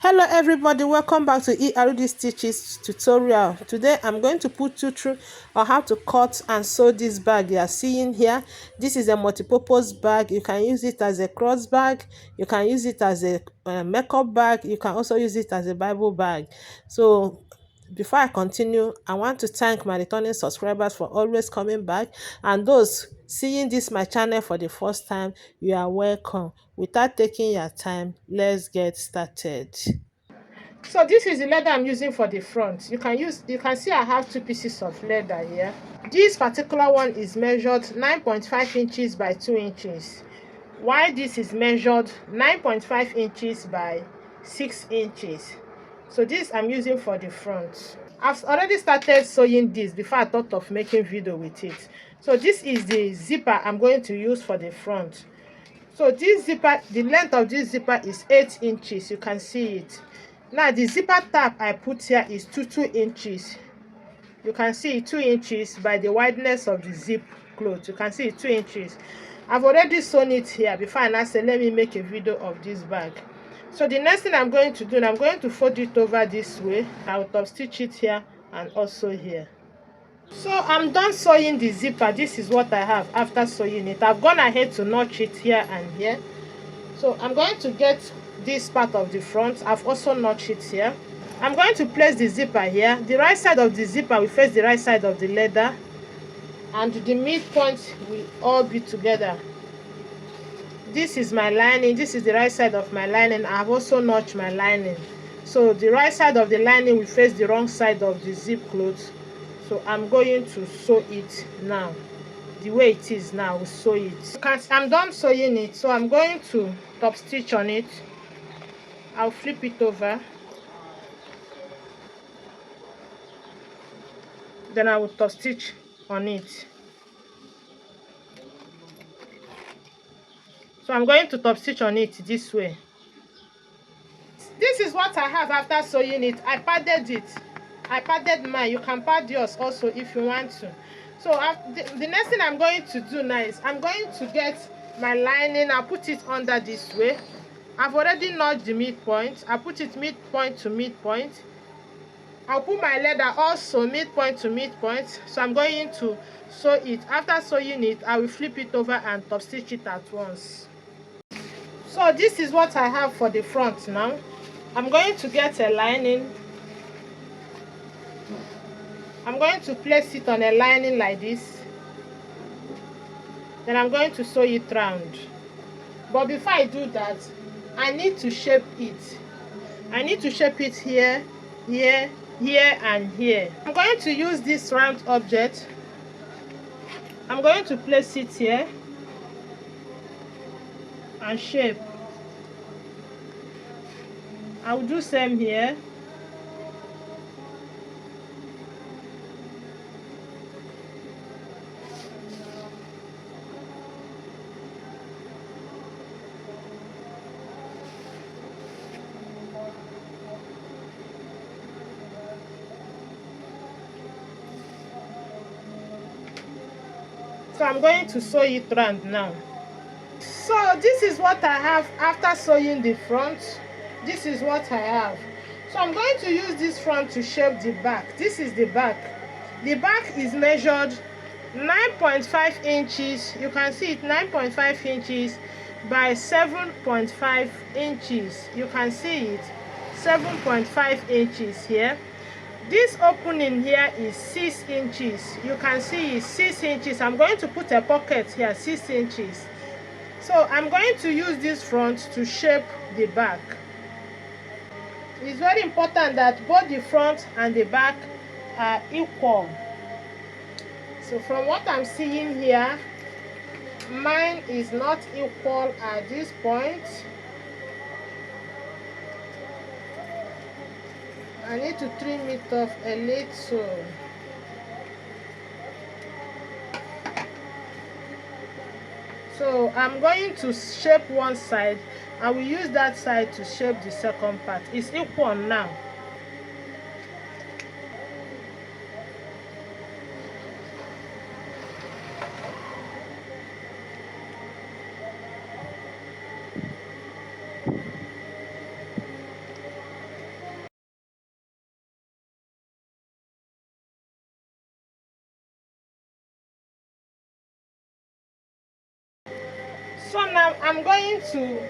Hello everybody, welcome back to ERD Stitches tutorial. Today I'm going to put you through on how to cut and sew this bag you are seeing here. This is a multi-purpose bag. You can use it as a cross bag, you can use it as a makeup bag, you can also use it as a Bible bag. So before I continue, I want to thank my returning subscribers for always coming back, and those seeing this my channel for the first time, you are welcome. Without taking your time, let's get started. So this is the leather I'm using for the front. You can see I have two pieces of leather here. This particular one is measured 9.5 inches by 2 inches, while this is measured 9.5 inches by 6 inches. So this I'm using for the front. I've already started sewing this before I thought of making video with it. So this is the zipper I'm going to use for the front. So this zipper, the length of this zipper is 8 inches. You can see it. Now the zipper tab I put here is 2 inches. You can see it 2 inches by the wideness of the zip cloth. You can see it 2 inches. I've already sewn it here before I now say let me make a video of this bag. So the next thing I'm going to do, I'm going to fold it over this way. I'll top stitch it here and also here. So I'm done sewing the zipper. This is what I have after sewing it. I've gone ahead to notch it here and here. So I'm going to get this part of the front. I've also notched it here. I'm going to place the zipper here. The right side of the zipper will face the right side of the leather, and the midpoint will all be together. This is my lining. This is the right side of my lining. I've also notched my lining. So the right side of the lining will face the wrong side of the zip cloth. So I'm going to sew it now. The way it is now, we'll sew it. I'm done sewing it, so I'm going to top stitch on it. I'll flip it over. Then I will top stitch on it. So I'm going to top stitch on it this way. This is what I have after sewing it. I padded it. I padded mine. You can pad yours also if you want to. So the next thing I'm going to do now is I'm going to get my lining. I'll put it under this way. I've already notched the midpoint. I put it midpoint to midpoint. I'll put my leather also midpoint to midpoint. So I'm going to sew it. After sewing it, I will flip it over and top stitch it at once. So this is what I have for the front now. I'm going to get a lining. I'm going to place it on a lining like this. Then I'm going to sew it round. But before I do that, I need to shape it. I need to shape it here, here, here, and here. I'm going to use this round object. I'm going to place it here and shape. I will do same here. So I'm going to sew it round now. So this is what I have after sewing the front. This is what I have. So I'm going to use this front to shape the back. This is the back. The back is measured 9.5 inches. You can see it 9.5 inches by 7.5 inches. You can see it 7.5 inches here. This opening here is 6 inches. You can see it's 6 inches. I'm going to put a pocket here, 6 inches. So I'm going to use this front to shape the back. It's very important that both the front and the back are equal. So from what I'm seeing here, mine is not equal at this point. I need to trim it off a little. So I'm going to shape one side. I will use that side to shape the second part. It's equal now. So now I'm going to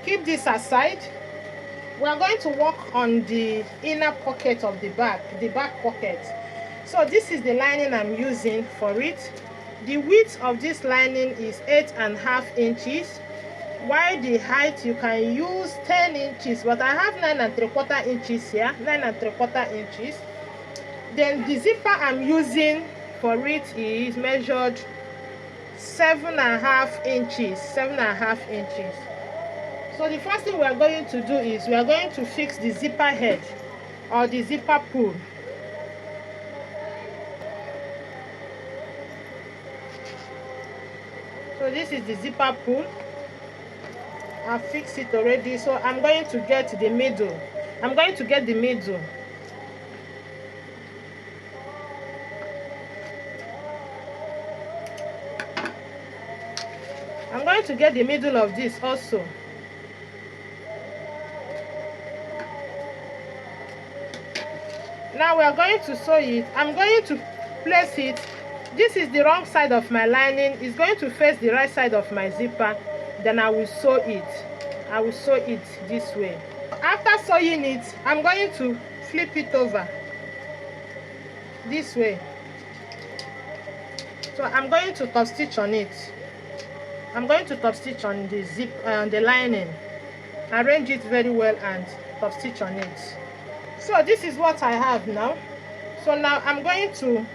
keep this aside. We are going to work on the inner pocket of the back pocket. So this is the lining I'm using for it. The width of this lining is 8.5 inches, while the height you can use 10 inches, but I have 9.75 inches here, 9.75 inches. Then the zipper I'm using for it is measured 7.5 inches, 7.5 inches. So the first thing we are going to do is we are going to fix the zipper head or the zipper pull. So this is the zipper pull. I've fixed it already. So I'm going to get the middle. I'm going to get the middle. I'm going to get the middle of this also. Now we are going to sew it. I'm going to place it. This is the wrong side of my lining. It's going to face the right side of my zipper. Then I will sew it. I will sew it this way. After sewing it, I'm going to flip it over this way. So I'm going to top stitch on it. I'm going to top stitch on the zip and the lining. Arrange it very well and top stitch on it. So this is what I have now. So now I'm going to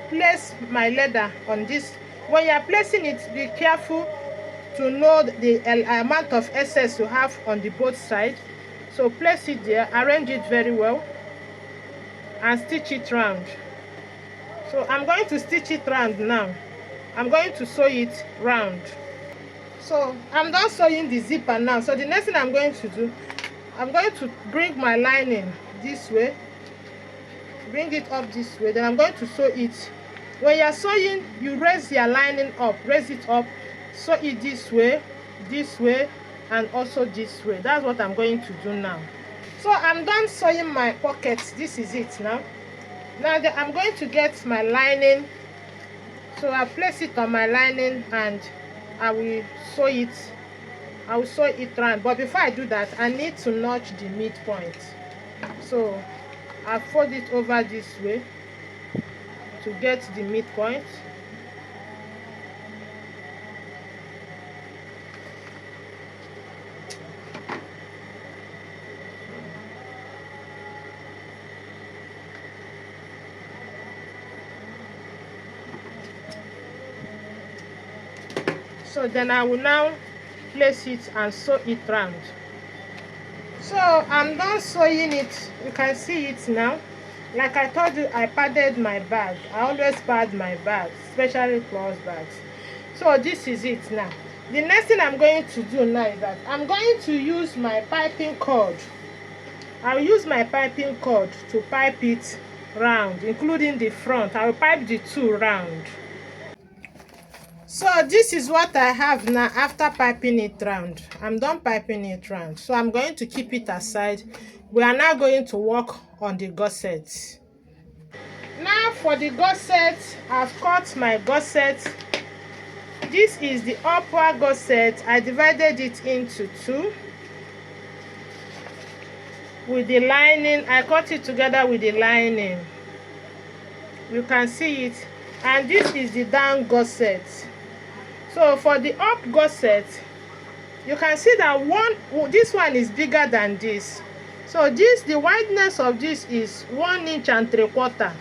place my leather on this. When you are placing it, be careful to know the amount of excess you have on the both sides. So place it there, arrange it very well, and stitch it round. So I'm going to stitch it round now. I'm going to sew it round. So I'm done sewing the zipper now. So the next thing I'm going to do, I'm going to bring my lining this way, bring it up this way. Then I'm going to sew it. When you're sewing, you raise your lining up, raise it up, sew it this way, and also this way. That's what I'm going to do now. So I'm done sewing my pockets. This is it now. Now I'm going to get my lining. So I place it on my lining and I will sew it. I will sew it round. But before I do that, I need to notch the midpoint. So I fold it over this way to get the midpoint. So then I will now place it and sew it round. So I'm done sewing it. You can see it now. Like I told you, I padded my bag. I always pad my bags, especially cloth bags. So this is it now. The next thing I'm going to do now is that I'm going to use my piping cord. I'll use my piping cord to pipe it round, including the front. I'll pipe the two round. So this is what I have now after piping it round. I'm done piping it round. So I'm going to keep it aside. We are now going to work on the gusset. Now for the gusset, I've cut my gusset. This is the upper gusset. I divided it into two. With the lining, I cut it together with the lining. You can see it. And this is the down gusset. So for the up gusset, you can see that this one is bigger than this. So the wideness of this is 1 inch and 3/4,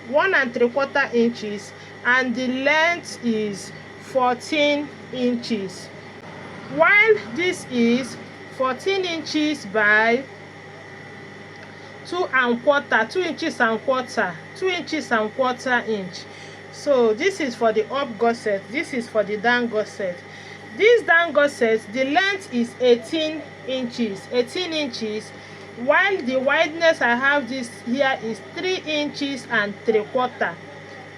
1 3/4 inches, and the length is 14 inches. While this is 14 inches by 2 inches and quarter, 2 inches and quarter inch. So this is for the up gusset, this is for the down gusset. This down gusset, the length is 18 inches, while the wideness I have this here is 3 inches and 3/4,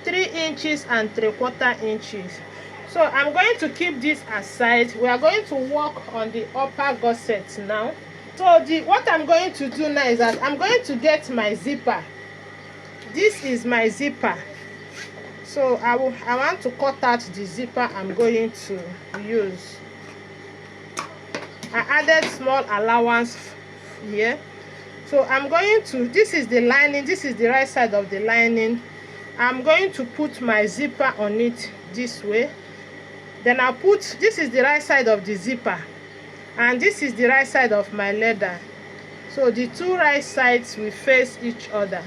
3 inches and 3/4 inches. So I'm going to keep this aside. We are going to work on the upper gusset now. So what I'm going to do now is that I'm going to get my zipper. This is my zipper. So I want to cut out the zipper I'm going to use. I added small allowance here. So I'm going to, this is the lining, this is the right side of the lining. I'm going to put my zipper on it this way. Then I'll put, this is the right side of the zipper and this is the right side of my leather. So the two right sides will face each other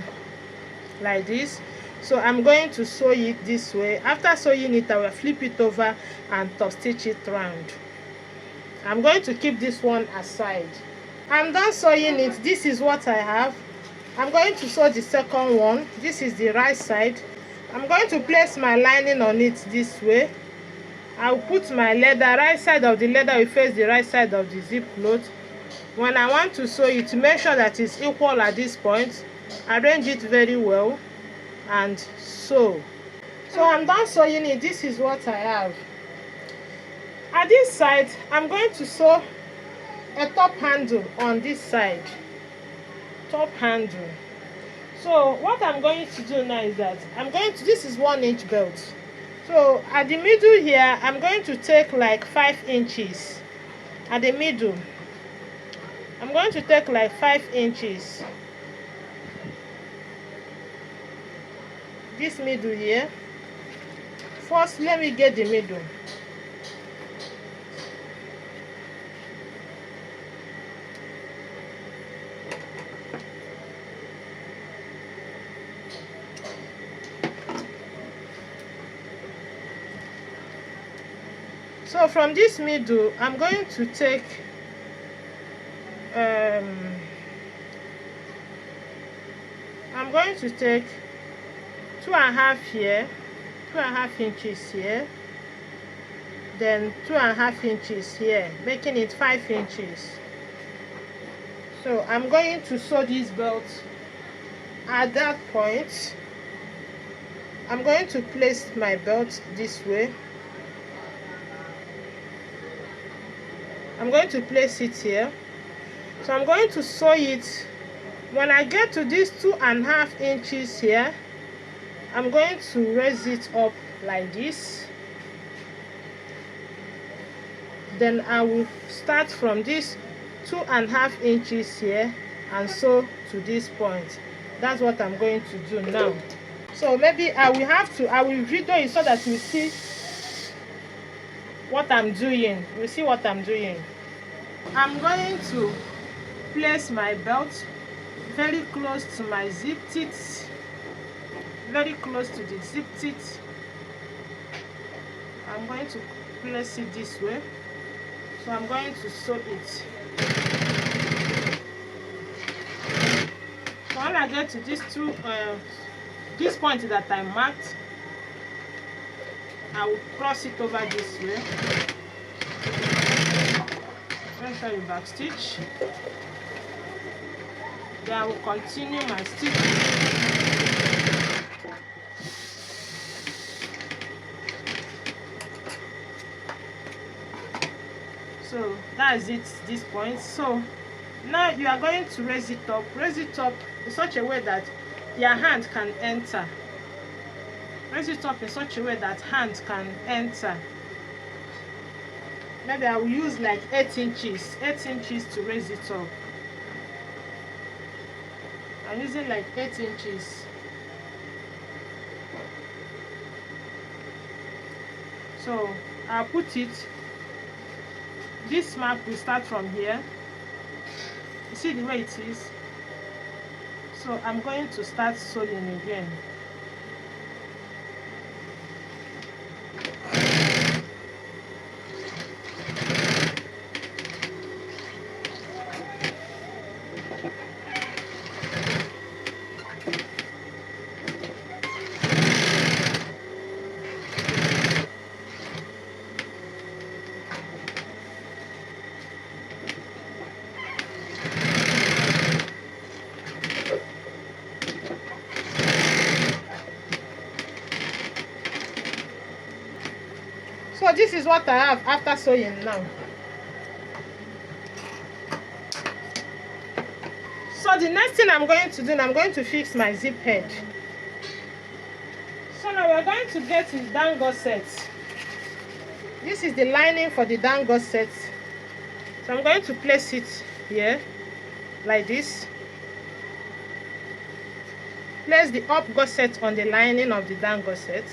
like this. So I'm going to sew it this way. After sewing it, I will flip it over and top stitch it round. I'm going to keep this one aside. I'm done sewing it. This is what I have. I'm going to sew the second one. This is the right side. I'm going to place my lining on it this way. I'll put my leather, right side of the leather will face the right side of the zip cloth. When I want to sew it, make sure that it's equal at this point. Arrange it very well and sew. So I'm done sewing it. This is what I have. At this side, I'm going to sew a top handle on this side. Top handle. So what I'm going to do now is that I'm going to, this is 1 inch belt. So at the middle here, I'm going to take like 5 inches. At the middle, I'm going to take like 5 inches. This middle here. First, let me get the middle. So from this middle, I'm going to take I'm going to take 2.5 here, 2.5 inches here, then 2.5 inches here, making it 5 inches. So I'm going to sew this belt. At that point, I'm going to place my belt this way. I'm going to place it here. So I'm going to sew it. When I get to these 2.5 inches here, I'm going to raise it up like this. Then I will start from this 2.5 inches here and sew to this point. That's what I'm going to do now. So maybe I will video it so that you see what I'm doing. You see what I'm doing. I'm going to place my belt very close to my zip teeth, very close to the zip teeth. I'm going to place it this way. So I'm going to sew it. So when I get to these this point that I marked, I will cross it over this way. Enter the back stitch. Then I will continue my stitch. So that's it, this point. So now you are going to raise it up in such a way that your hand can enter. Raise it up in such a way that hand can enter. Maybe I will use like 8 inches to raise it up. I'm using like 8 inches. So I'll put it. This mark will start from here. You see the way it is? So I'm going to start sewing again. So this is what I have after sewing now. So the next thing I'm going to do, I'm going to fix my zip head. So now we're going to get the down gusset. This is the lining for the down gusset. So I'm going to place it here like this. Place the up gusset on the lining of the down gusset.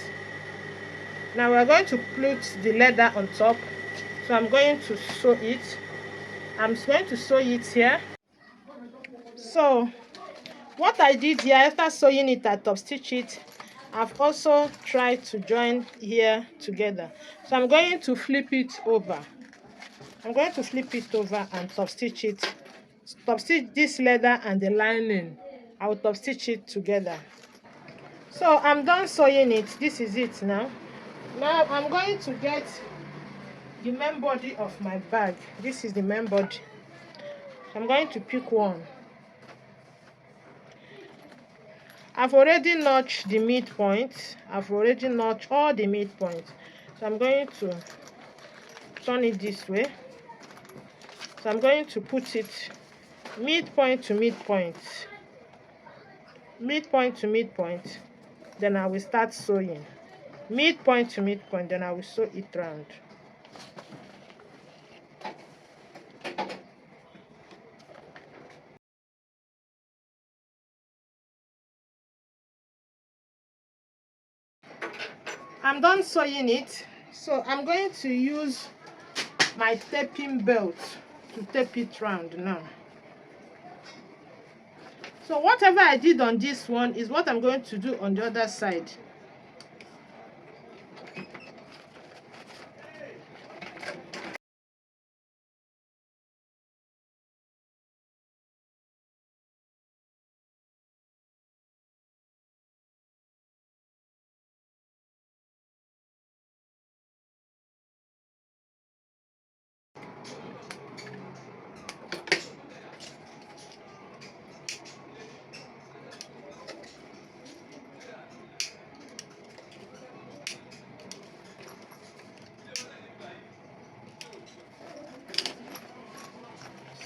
Now we're going to put the leather on top. So I'm going to sew it. I'm going to sew it here. So what I did here, after sewing it, I top stitch it. I've also tried to join here together. So I'm going to flip it over. I'm going to flip it over and top stitch it. Top stitch this leather and the lining. I will top stitch it together. So I'm done sewing it. This is it now. Now I'm going to get the main body of my bag. This is the main body. So I'm going to pick one. I've already notched the midpoint. I've already notched all the midpoints. So I'm going to turn it this way. So I'm going to put it midpoint to midpoint. Midpoint to midpoint. Then I will start sewing. Midpoint to midpoint. Then I will sew it round. I'm done sewing it. So I'm going to use my taping belt to tape it round now. So whatever I did on this one is what I'm going to do on the other side.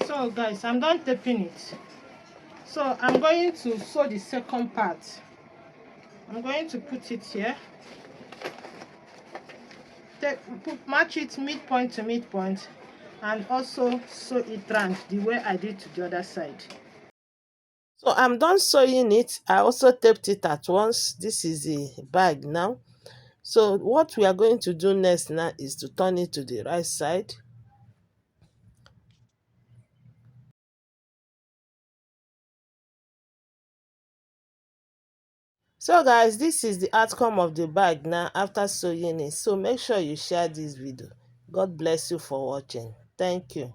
So guys, I'm done taping it. So I'm going to sew the second part. I'm going to put it here. Match it midpoint to midpoint and also sew it round the way I did to the other side. So I'm done sewing it. I also taped it at once. This is the bag now. So what we are going to do next now is to turn it to the right side. So guys, this is the outcome of the bag now after sewing it. So make sure you share this video. God bless you for watching. Thank you.